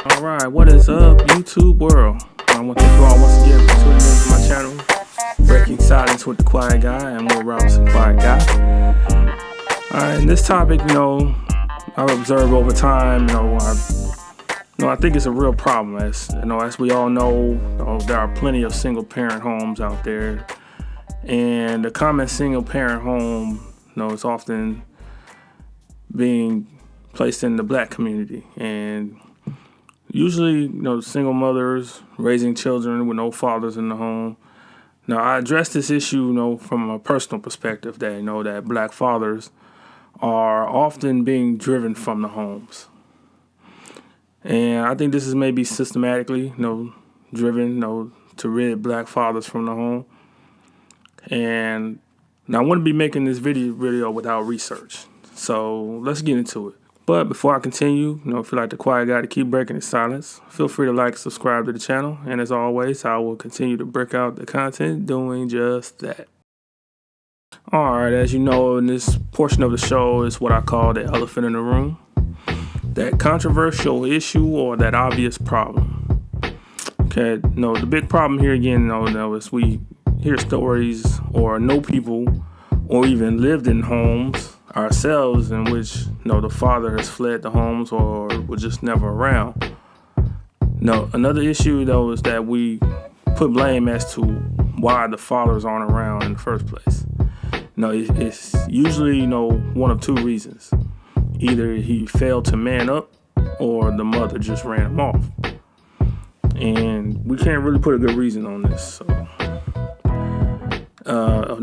Alright, what is up, YouTube world? I want to thank you all once again for tuning into my channel, Breaking Silence with the Quiet Guy, and Will Robinson, Quiet Guy. Alright, in this topic, I've observed over time, I think it's a real problem. As we all know, there are plenty of single-parent homes out there, and the common single-parent home, is often being placed in the black community, and usually, single mothers raising children with no fathers in the home. Now, I address this issue, from a personal perspective that, that black fathers are often being driven from the homes. And I think this is maybe systematically, driven, to rid black fathers from the home. And now I wouldn't be making this video without research. So let's get into it. But before I continue, if you'd like the Quiet Guy to keep breaking his silence, feel free to like and subscribe to the channel. And as always, I will continue to break out the content doing just that. Alright, as you know, in this portion of the show is what I call the elephant in the room. That controversial issue or that obvious problem. Okay, the big problem here again, is we hear stories or know people or even lived in homes ourselves in which the father has fled the homes or was just never around. Another issue though is that we put blame as to why the fathers aren't around in the first place. It's usually one of two reasons. Either he failed to man up or the mother just ran him off. And we can't really put a good reason on this. So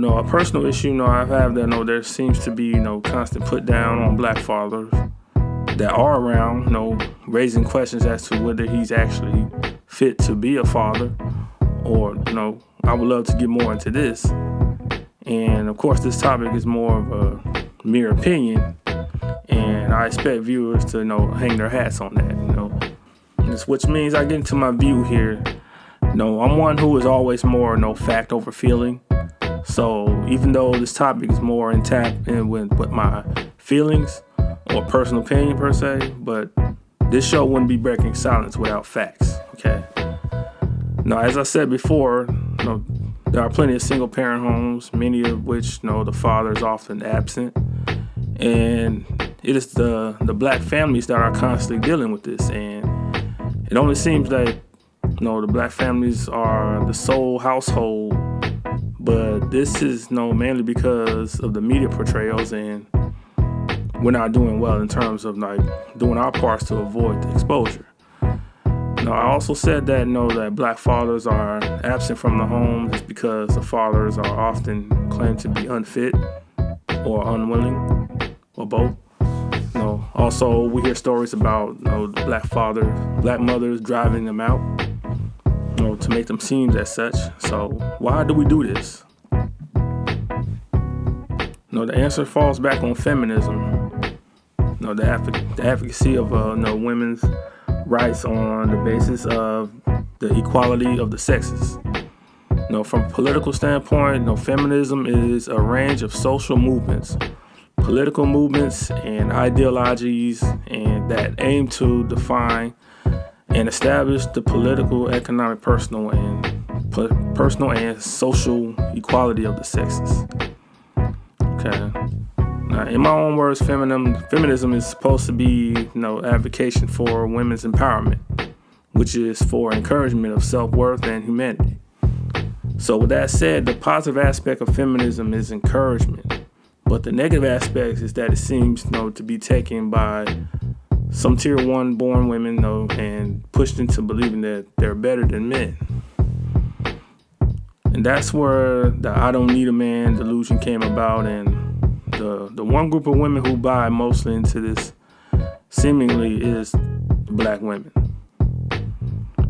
a personal issue, I have that there seems to be constant put down on black fathers that are around, raising questions as to whether he's actually fit to be a father, or I would love to get more into this. And of course, this topic is more of a mere opinion, and I expect viewers to hang their hats on that. Which means I get into my view here. I'm one who is always more fact over feeling. So even though this topic is more intact and with my feelings or personal opinion per se, but this show wouldn't be breaking silence without facts. Okay. Now, as I said before, there are plenty of single parent homes, many of which the father is often absent, and it is the black families that are constantly dealing with this. And it only seems that the black families are the sole household. But this is mainly because of the media portrayals, and we're not doing well in terms of doing our parts to avoid the exposure. I also said that that black fathers are absent from the home is because the fathers are often claimed to be unfit or unwilling or both. Also we hear stories about black mothers driving them out. To make them seem as such. So why do we do this? The answer falls back on feminism. The advocacy of women's rights on the basis of the equality of the sexes. From a political standpoint, feminism is a range of social movements, political movements, and ideologies, and that aim to define and establish the political, economic, personal, and social equality of the sexes. Okay. Now, in my own words, feminism is supposed to be, advocation for women's empowerment, which is for encouragement of self-worth and humanity. So, with that said, the positive aspect of feminism is encouragement, but the negative aspect is that it seems, to be taken by some tier 1 born women, and pushed into believing that they're better than men. And that's where the I don't need a man delusion came about, and the one group of women who buy mostly into this seemingly is black women.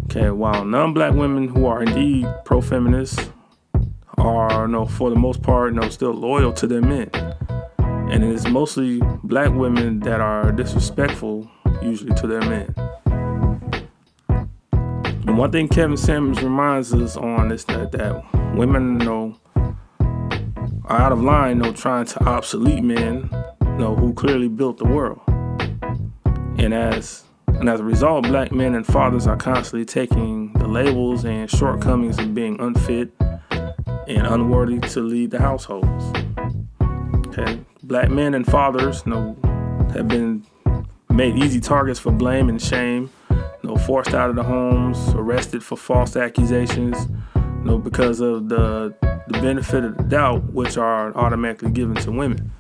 Okay, while non-black women who are indeed pro-feminists are, for the most part, still loyal to their men. And it is mostly black women that are disrespectful, usually, to their men. And one thing Kevin Samuels reminds us on is that women, are out of line, trying to obsolete men, who clearly built the world. And as And as a result, black men and fathers are constantly taking the labels and shortcomings of being unfit and unworthy to lead the households. Okay, black men and fathers, have been made easy targets for blame and shame, forced out of the homes, arrested for false accusations, because of the benefit of the doubt, which are automatically given to women.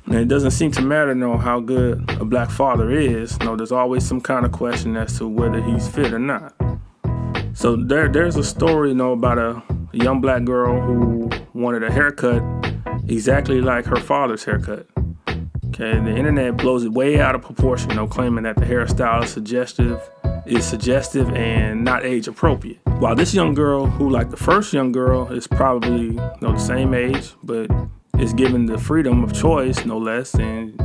And it doesn't seem to matter, how good a black father is. There's always some kind of question as to whether he's fit or not. So there's a story, about a young black girl who wanted a haircut exactly like her father's haircut. Okay, the internet blows it way out of proportion, claiming that the hairstyle is suggestive and not age appropriate. While this young girl, who like the first young girl, is probably the same age, but is given the freedom of choice, no less, and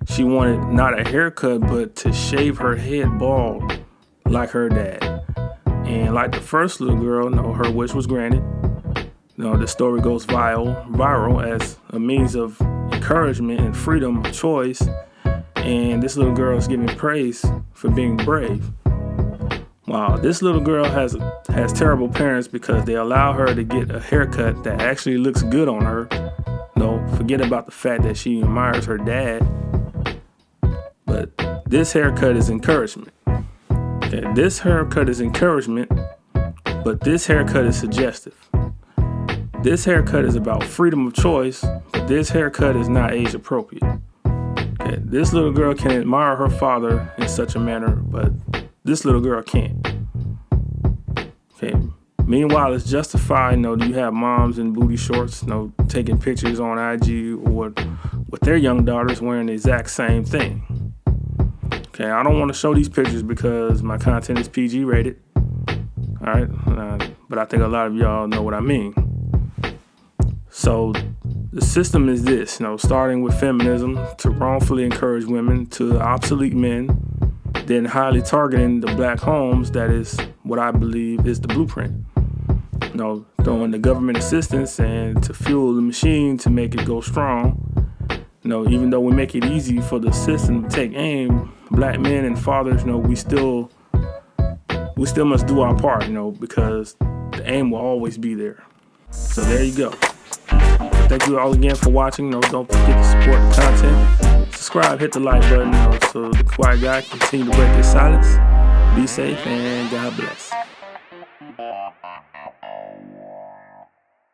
she wanted not a haircut, but to shave her head bald like her dad. And like the first little girl, her wish was granted. The story goes viral as a means of encouragement and freedom of choice. And this little girl is given praise for being brave. Wow, this little girl has terrible parents because they allow her to get a haircut that actually looks good on her. Forget about the fact that she admires her dad. But this haircut is encouragement. Okay, this haircut is encouragement, but this haircut is suggestive. This haircut is about freedom of choice, but this haircut is not age appropriate. Okay, this little girl can admire her father in such a manner, but this little girl can't. Okay. Meanwhile, it's justified, you have moms in booty shorts, taking pictures on IG or with their young daughters wearing the exact same thing. Okay, I don't want to show these pictures because my content is PG rated. All right, but I think a lot of y'all know what I mean. So the system is this, starting with feminism to wrongfully encourage women to obsolete men, then highly targeting the black homes. That is what I believe is the blueprint. Throwing the government assistance and to fuel the machine to make it go strong. Even though we make it easy for the system to take aim, black men and fathers, we still must do our part, because the aim will always be there. So there you go. Thank you all again for watching. Don't forget to support the content. Subscribe, hit the like button, so the quiet guy can continue to break his silence. Be safe and God bless.